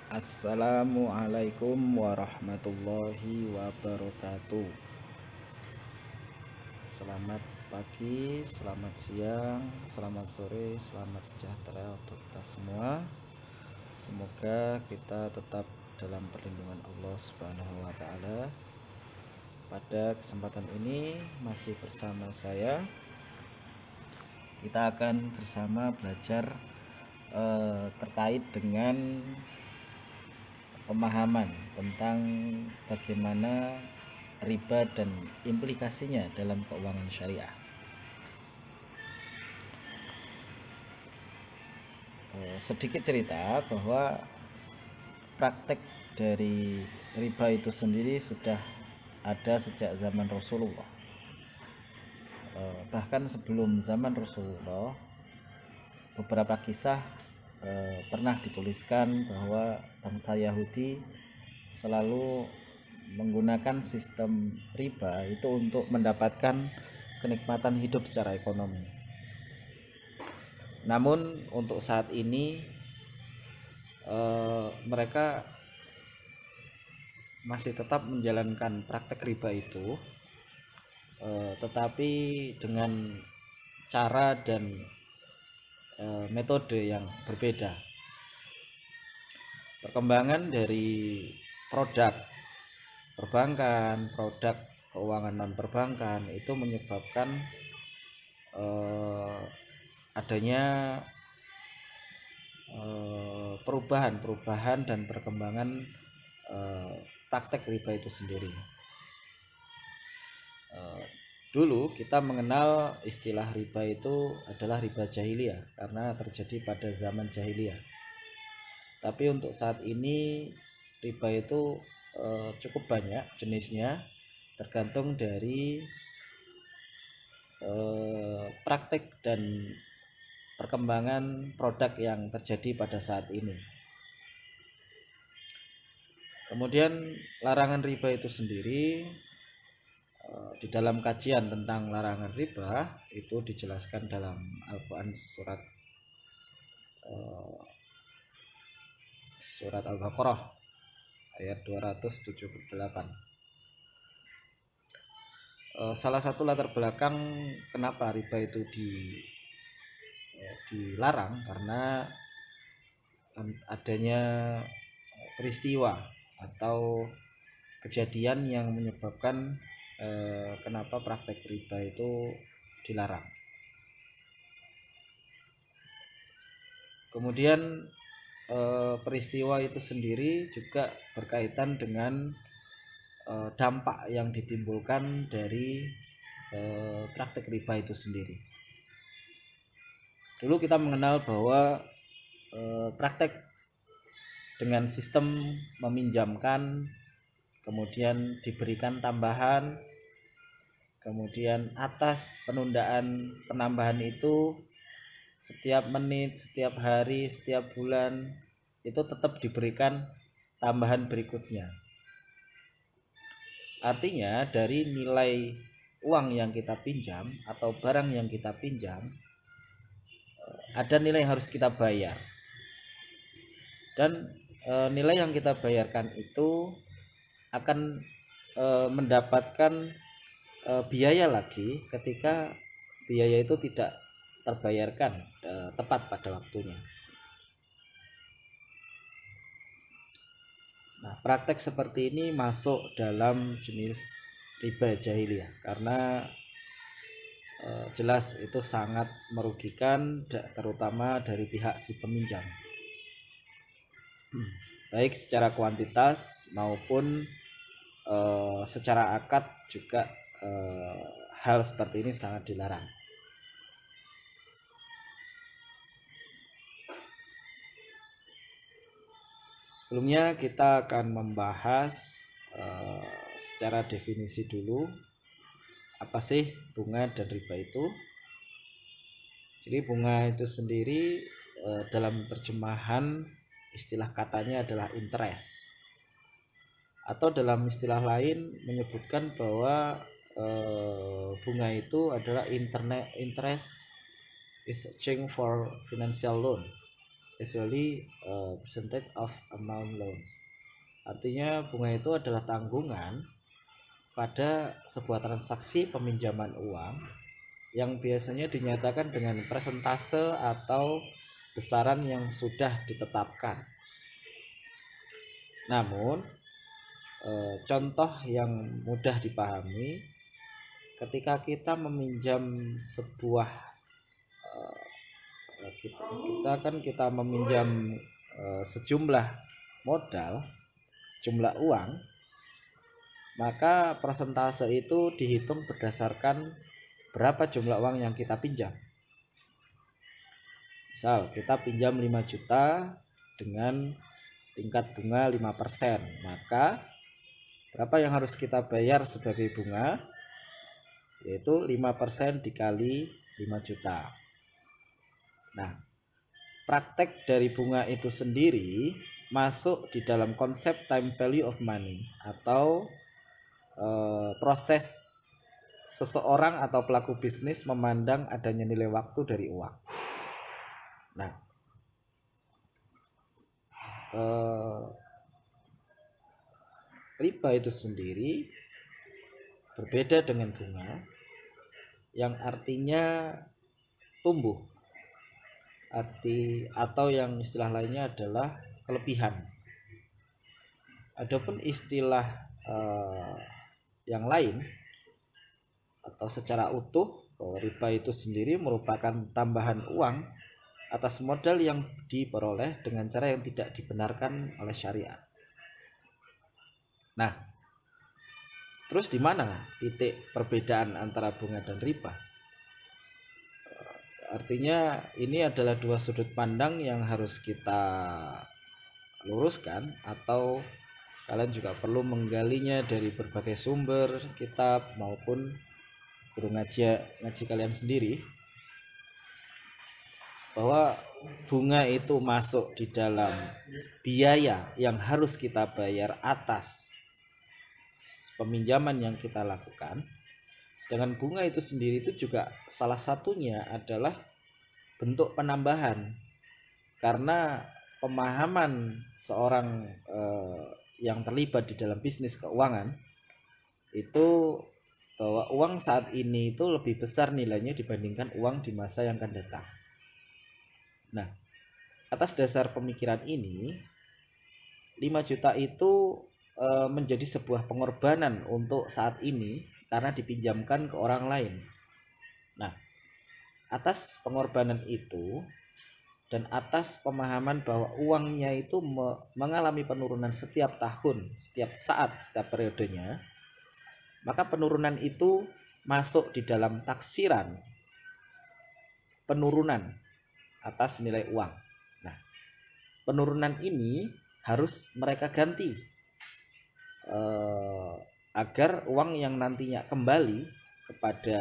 Assalamualaikum warahmatullahi wabarakatuh. Selamat pagi, selamat siang, selamat sore, selamat sejahtera untuk kita semua. Semoga kita tetap dalam perlindungan Allah Subhanahu wa taala. Pada kesempatan ini masih bersama saya. Kita akan bersama belajar terkait dengan pemahaman tentang bagaimana riba dan implikasinya dalam keuangan syariah. Sedikit cerita bahwa praktek dari riba itu sendiri sudah ada sejak zaman Rasulullah. Bahkan sebelum zaman Rasulullah, beberapa kisah pernah dituliskan bahwa bangsa Yahudi selalu menggunakan sistem riba itu untuk mendapatkan kenikmatan hidup secara ekonomi. Namun untuk saat ini mereka masih tetap menjalankan praktek riba itu, tetapi dengan cara dan metode yang berbeda. Perkembangan dari produk perbankan, produk keuangan non perbankan itu menyebabkan adanya perubahan dan perkembangan praktek riba itu sendiri. Dulu kita mengenal istilah riba itu adalah riba jahiliyah karena terjadi pada zaman jahiliyah. Tapi untuk saat ini riba itu cukup banyak jenisnya, tergantung dari praktek dan perkembangan produk yang terjadi pada saat ini. Kemudian larangan riba itu sendiri, di dalam kajian tentang larangan riba itu dijelaskan dalam Al-Quran surat Al-Baqarah ayat 278. Salah satu latar belakang kenapa riba itu dilarang karena adanya peristiwa atau kejadian yang menyebabkan kenapa praktek riba itu dilarang. Kemudian peristiwa itu sendiri juga berkaitan dengan dampak yang ditimbulkan dari praktek riba itu sendiri. Dulu kita mengenal bahwa praktek dengan sistem meminjamkan, kemudian diberikan tambahan, kemudian atas penambahan itu setiap menit, setiap hari, setiap bulan itu tetap diberikan tambahan berikutnya. Artinya dari nilai uang yang kita pinjam atau barang yang kita pinjam, ada nilai yang harus kita bayar. Dan nilai yang kita bayarkan itu akan mendapatkan biaya lagi ketika biaya itu tidak terbayarkan tepat pada waktunya. Nah, praktek seperti ini masuk dalam jenis riba jahiliyah karena jelas itu sangat merugikan, terutama dari pihak si peminjam, baik secara kuantitas maupun secara akad juga. Hal seperti ini sangat dilarang. Sebelumnya kita akan membahas secara definisi dulu apa sih bunga dan riba itu. Jadi bunga itu sendiri dalam terjemahan istilah katanya adalah interest, atau dalam istilah lain menyebutkan bahwa bunga itu adalah interest is exchange for financial loan. usually percentage of amount loans. Artinya bunga itu adalah tanggungan pada sebuah transaksi peminjaman uang yang biasanya dinyatakan dengan persentase atau besaran yang sudah ditetapkan. Namun contoh yang mudah dipahami, ketika kita meminjam sebuah kita meminjam sejumlah modal, sejumlah uang, maka persentase itu dihitung berdasarkan berapa jumlah uang yang kita pinjam. Misal kita pinjam 5 juta dengan tingkat bunga 5%, maka berapa yang harus kita bayar sebagai bunga? Yaitu 5% dikali 5 juta. Nah, praktek dari bunga itu sendiri masuk di dalam konsep time value of money, atau proses seseorang atau pelaku bisnis memandang adanya nilai waktu dari uang. Nah, riba itu sendiri berbeda dengan bunga, yang artinya tumbuh, atau yang istilah lainnya adalah kelebihan. Adapun istilah yang lain atau secara utuh, riba itu sendiri merupakan tambahan uang atas modal yang diperoleh dengan cara yang tidak dibenarkan oleh syariat. Nah, terus di mana titik perbedaan antara bunga dan riba? Artinya ini adalah dua sudut pandang yang harus kita luruskan, atau kalian juga perlu menggalinya dari berbagai sumber, kitab maupun guru ngaji kalian sendiri, bahwa bunga itu masuk di dalam biaya yang harus kita bayar atas peminjaman yang kita lakukan. Sedangkan bunga itu sendiri itu juga salah satunya adalah bentuk penambahan, karena pemahaman seorang yang terlibat di dalam bisnis keuangan itu bahwa uang saat ini itu lebih besar nilainya dibandingkan uang di masa yang akan datang. Nah, atas dasar pemikiran ini, 5 juta itu menjadi sebuah pengorbanan untuk saat ini karena dipinjamkan ke orang lain. Nah, atas pengorbanan itu dan atas pemahaman bahwa uangnya itu mengalami penurunan setiap tahun, setiap saat, setiap periodenya, maka penurunan itu masuk di dalam taksiran penurunan atas nilai uang. Nah, penurunan ini harus mereka ganti agar uang yang nantinya kembali kepada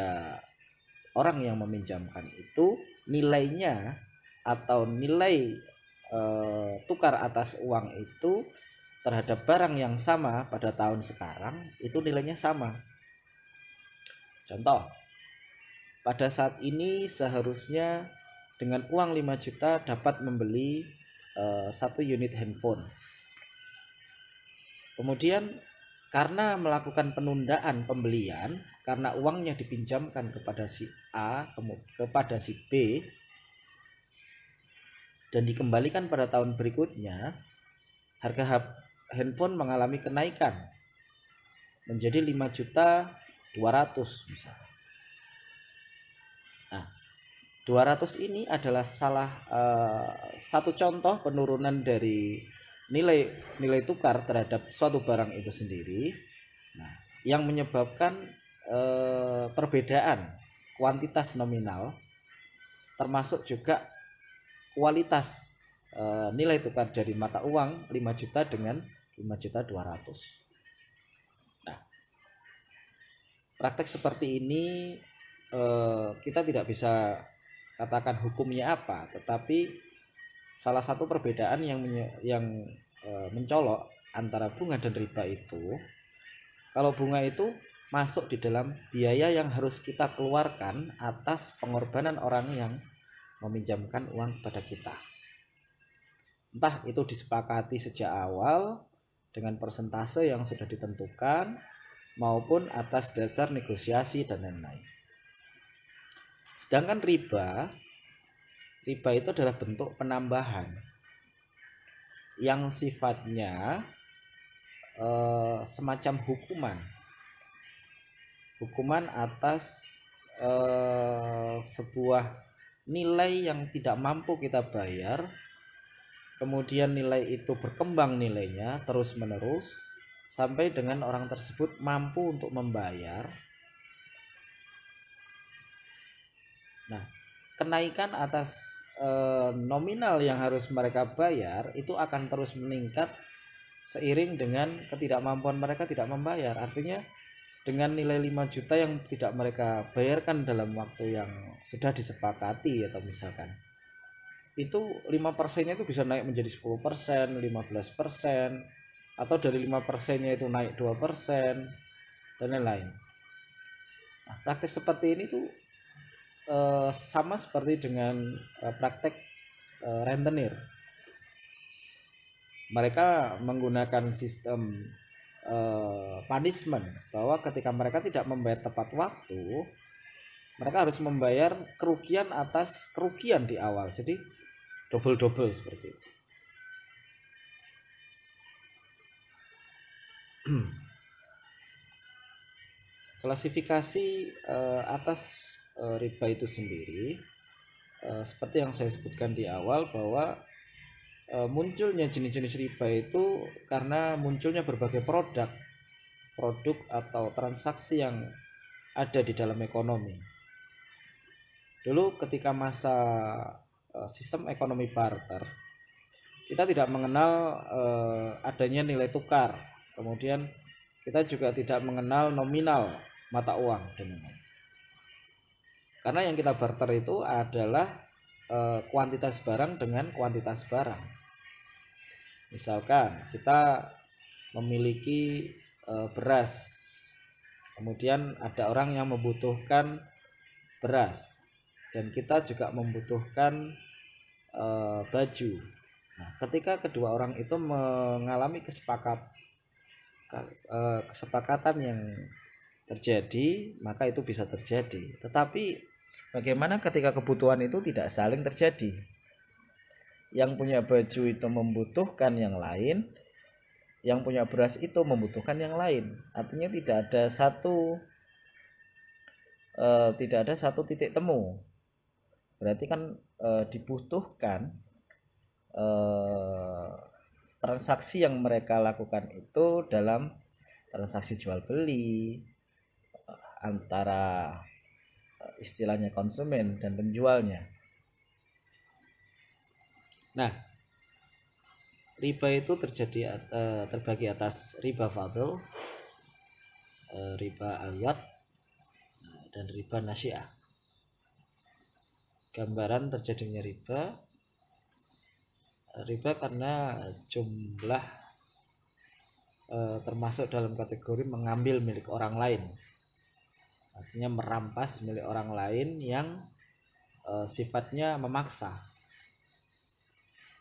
orang yang meminjamkan itu nilainya atau nilai tukar atas uang itu terhadap barang yang sama pada tahun sekarang itu nilainya sama. Contoh, pada saat ini seharusnya dengan uang 5 juta dapat membeli 1 unit handphone. Kemudian karena melakukan penundaan pembelian, karena uangnya dipinjamkan kepada si A kepada si B dan dikembalikan pada tahun berikutnya, harga handphone mengalami kenaikan menjadi 5.200.000 misalnya. Nah, 200 ini adalah satu contoh penurunan dari nilai tukar terhadap suatu barang itu sendiri. Nah, yang menyebabkan perbedaan kuantitas nominal termasuk juga kualitas nilai tukar dari mata uang 5 juta dengan 5.200.000. Nah, praktek seperti ini kita tidak bisa katakan hukumnya apa, tetapi salah satu perbedaan yang mencolok antara bunga dan riba itu, kalau bunga itu masuk di dalam biaya yang harus kita keluarkan atas pengorbanan orang yang meminjamkan uang kepada kita. Entah itu disepakati sejak awal dengan persentase yang sudah ditentukan maupun atas dasar negosiasi dan lain-lain. Sedangkan riba itu adalah bentuk penambahan yang sifatnya semacam hukuman atas sebuah nilai yang tidak mampu kita bayar, kemudian nilai itu berkembang nilainya terus menerus sampai dengan orang tersebut mampu untuk membayar. Nah, kenaikan atas nominal yang harus mereka bayar itu akan terus meningkat seiring dengan ketidakmampuan mereka tidak membayar. Artinya dengan nilai 5 juta yang tidak mereka bayarkan dalam waktu yang sudah disepakati, atau misalkan itu 5%-nya itu bisa naik menjadi 10%, 15%, atau dari 5%-nya itu naik 2% dan lain-lain. Nah, praktek seperti ini tuh sama seperti dengan praktek rentenir. Mereka menggunakan sistem punishment, bahwa ketika mereka tidak membayar tepat waktu, mereka harus membayar kerugian atas kerugian di awal. Jadi double seperti itu. Klasifikasi atas riba itu sendiri, seperti yang saya sebutkan di awal, bahwa munculnya jenis-jenis riba itu karena munculnya berbagai produk atau transaksi yang ada di dalam ekonomi. Dulu ketika masa sistem ekonomi barter, kita tidak mengenal adanya nilai tukar, kemudian kita juga tidak mengenal nominal mata uang dan lain-lain. Karena yang kita barter itu adalah kuantitas barang dengan kuantitas barang. Misalkan kita memiliki beras, kemudian ada orang yang membutuhkan beras, dan kita juga membutuhkan baju. Nah, ketika kedua orang itu mengalami kesepakatan yang terjadi, maka itu bisa terjadi. Tetapi bagaimana ketika kebutuhan itu tidak saling terjadi? Yang punya baju itu membutuhkan yang lain, yang punya beras itu membutuhkan yang lain. Artinya tidak ada satu titik temu. Berarti kan dibutuhkan transaksi yang mereka lakukan itu dalam transaksi jual beli antara istilahnya konsumen dan penjualnya. Nah, riba itu terbagi atas riba fadl, riba aliyat, dan riba nasi'ah. Gambaran terjadinya riba karena jumlah termasuk dalam kategori mengambil milik orang lain, artinya merampas milik orang lain yang sifatnya memaksa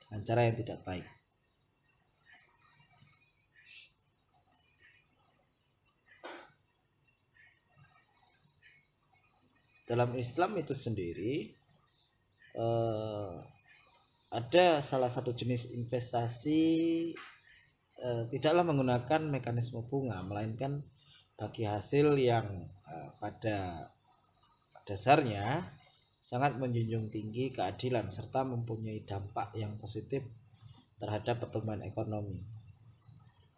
dengan cara yang tidak baik. Dalam Islam itu sendiri ada salah satu jenis investasi tidaklah menggunakan mekanisme bunga, melainkan bagi hasil yang pada dasarnya sangat menjunjung tinggi keadilan serta mempunyai dampak yang positif terhadap pertumbuhan ekonomi.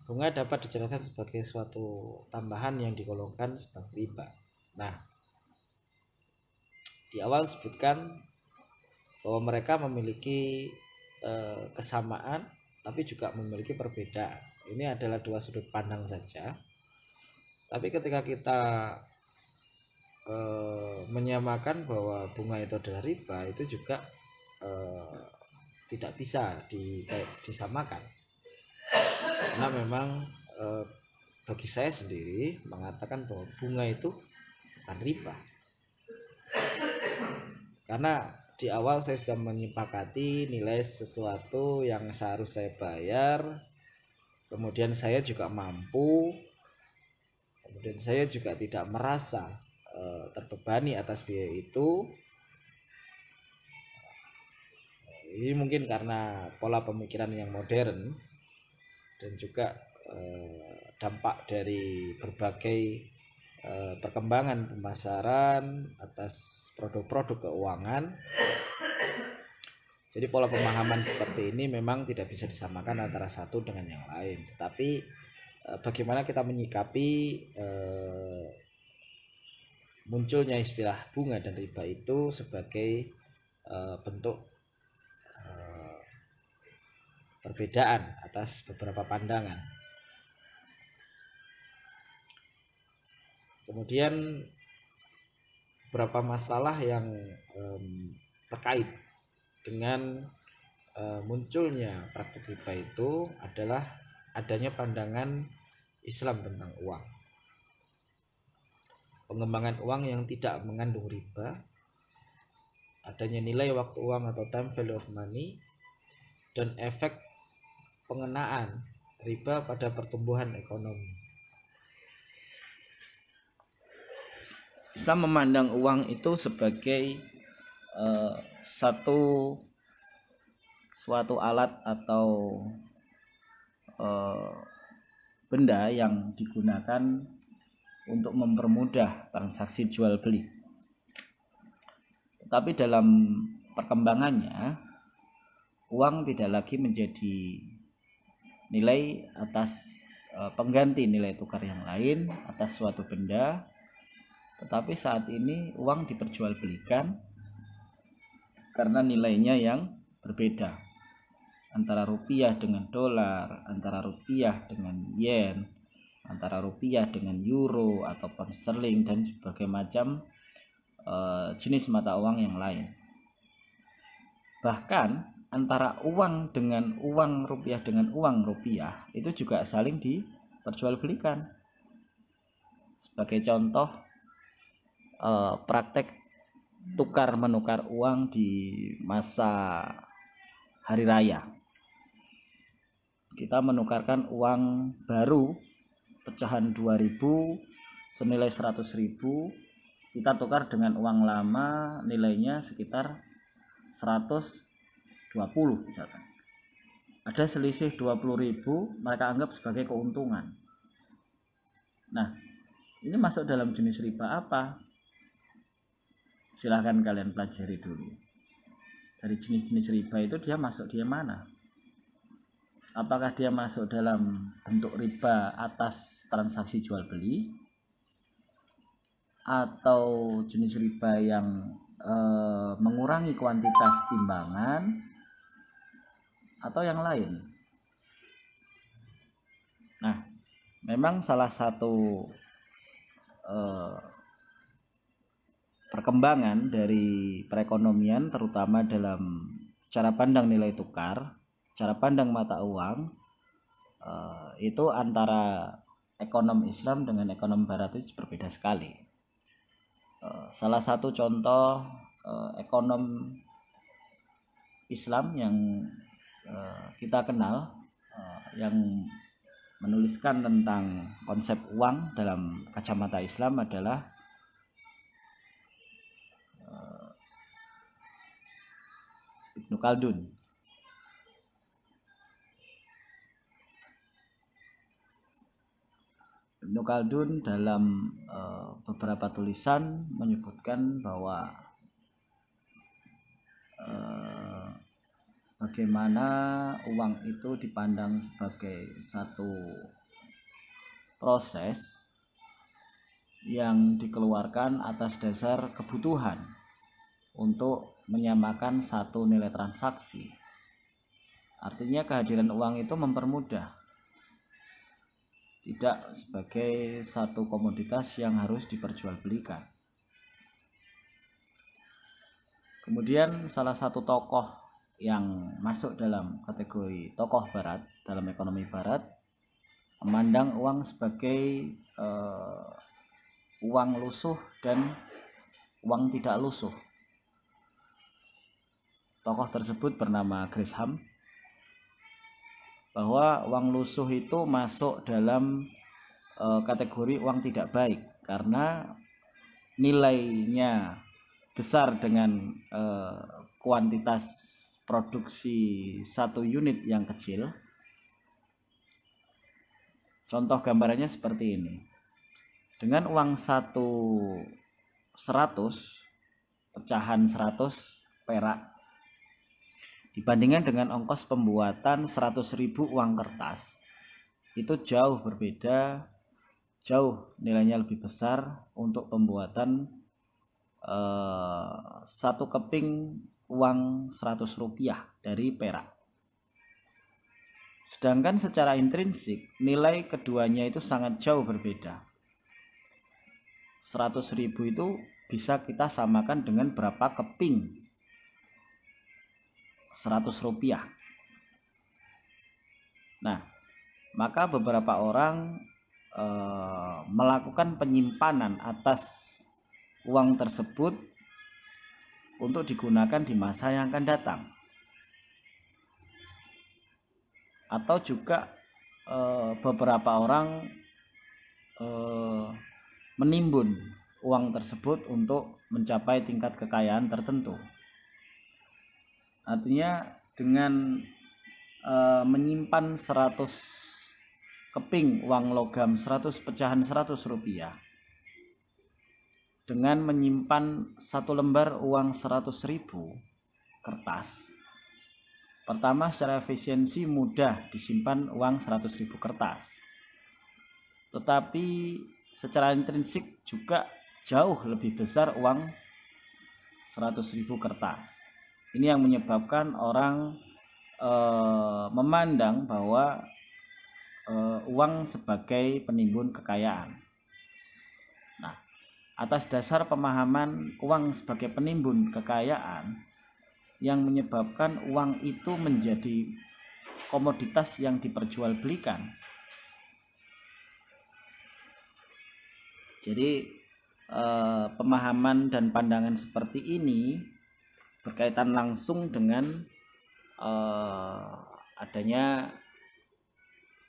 Bunga dapat dijelaskan sebagai suatu tambahan yang digolongkan sebagai riba. Nah, di awal sebutkan bahwa mereka memiliki kesamaan tapi juga memiliki perbedaan. Ini adalah dua sudut pandang saja. Tapi ketika kita menyamakan bahwa bunga itu adalah riba, itu juga tidak bisa disamakan. Karena memang bagi saya sendiri mengatakan bahwa bunga itu bukan riba. Karena di awal saya sudah menyepakati nilai sesuatu yang seharusnya saya bayar, kemudian saya juga mampu, kemudian saya juga tidak merasa terbebani atas biaya itu. Ini mungkin karena pola pemikiran yang modern dan juga dampak dari berbagai perkembangan pemasaran atas produk-produk keuangan. Jadi pola pemahaman seperti ini memang tidak bisa disamakan antara satu dengan yang lain. Tetapi bagaimana kita menyikapi munculnya istilah bunga dan riba itu sebagai bentuk perbedaan atas beberapa pandangan. Kemudian beberapa masalah yang terkait dengan munculnya praktik riba itu adalah adanya pandangan Islam tentang uang, pengembangan uang yang tidak mengandung riba, adanya nilai waktu uang atau time value of money, dan efek pengenaan riba pada pertumbuhan ekonomi. Islam memandang uang itu sebagai suatu alat atau benda yang digunakan untuk mempermudah transaksi jual beli. Tetapi dalam perkembangannya, uang tidak lagi menjadi nilai atas pengganti nilai tukar yang lain atas suatu benda, tetapi saat ini uang diperjualbelikan karena nilainya yang berbeda, antara rupiah dengan dolar, antara rupiah dengan yen, antara rupiah dengan euro atau pound sterling, dan berbagai macam jenis mata uang yang lain. Bahkan antara uang dengan uang rupiah dengan uang rupiah itu juga saling diperjualbelikan. Sebagai contoh, praktek tukar menukar uang di masa hari raya. Kita menukarkan uang baru pecahan 2000 senilai 100.000, kita tukar dengan uang lama nilainya sekitar 120 misalkan. Ada selisih 20.000, mereka anggap sebagai keuntungan. Nah, ini masuk dalam jenis riba apa? Silahkan kalian pelajari dulu. Dari jenis-jenis riba itu dia masuk di mana? Apakah dia masuk dalam bentuk riba atas transaksi jual beli, atau jenis riba yang mengurangi kuantitas timbangan, atau yang lain? Nah, memang salah satu perkembangan dari perekonomian, terutama dalam cara pandang nilai tukar, cara pandang mata uang, itu antara ekonom Islam dengan ekonom Barat itu berbeda sekali. Salah satu contoh ekonom Islam yang kita kenal, yang menuliskan tentang konsep uang dalam kacamata Islam adalah Ibnu Khaldun. Ibnu Khaldun dalam beberapa tulisan menyebutkan bahwa bagaimana uang itu dipandang sebagai satu proses yang dikeluarkan atas dasar kebutuhan untuk menyamakan satu nilai transaksi. Artinya kehadiran uang itu mempermudah, tidak sebagai satu komoditas yang harus diperjualbelikan. Kemudian salah satu tokoh yang masuk dalam kategori tokoh Barat, dalam ekonomi Barat, memandang uang sebagai uang lusuh dan uang tidak lusuh. tokoh tersebut bernama Grisham, bahwa uang lusuh itu masuk dalam kategori uang tidak baik karena nilainya besar dengan kuantitas produksi satu unit yang kecil. Contoh gambarannya seperti ini. Dengan uang 100 pecahan 100 perak dibandingkan dengan ongkos pembuatan 100.000 uang kertas, itu jauh berbeda, jauh nilainya lebih besar untuk pembuatan satu keping uang 100 rupiah dari perak. Sedangkan secara intrinsik nilai keduanya itu sangat jauh berbeda. 100.000 itu bisa kita samakan dengan berapa keping 100 rupiah. Nah, maka beberapa orang melakukan penyimpanan atas uang tersebut untuk digunakan di masa yang akan datang. Atau juga beberapa orang menimbun uang tersebut untuk mencapai tingkat kekayaan tertentu. Artinya dengan menyimpan 100 keping uang logam 100 pecahan 100 rupiah dengan menyimpan satu lembar uang 100.000 kertas, pertama secara efisiensi mudah disimpan uang 100.000 kertas, tetapi secara intrinsik juga jauh lebih besar uang 100.000 kertas. Ini yang menyebabkan orang memandang bahwa uang sebagai penimbun kekayaan. Nah, atas dasar pemahaman uang sebagai penimbun kekayaan yang menyebabkan uang itu menjadi komoditas yang diperjualbelikan. Jadi pemahaman dan pandangan seperti ini berkaitan langsung dengan adanya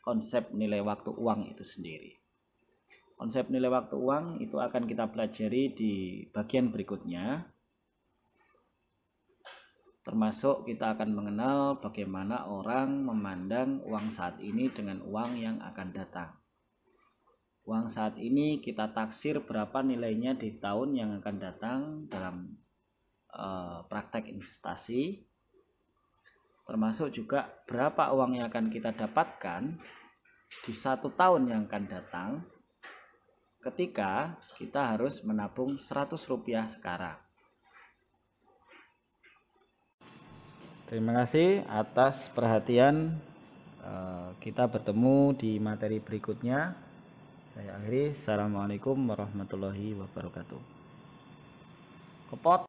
konsep nilai waktu uang itu sendiri. Konsep nilai waktu uang itu akan kita pelajari di bagian berikutnya. Termasuk kita akan mengenal bagaimana orang memandang uang saat ini dengan uang yang akan datang. Uang saat ini kita taksir berapa nilainya di tahun yang akan datang dalam praktek investasi, termasuk juga berapa uang yang akan kita dapatkan di 1 tahun yang akan datang ketika kita harus menabung 100 rupiah sekarang. Terima kasih atas perhatian. Kita bertemu di materi berikutnya. Saya akhiri. Assalamualaikum warahmatullahi wabarakatuh. Kepot.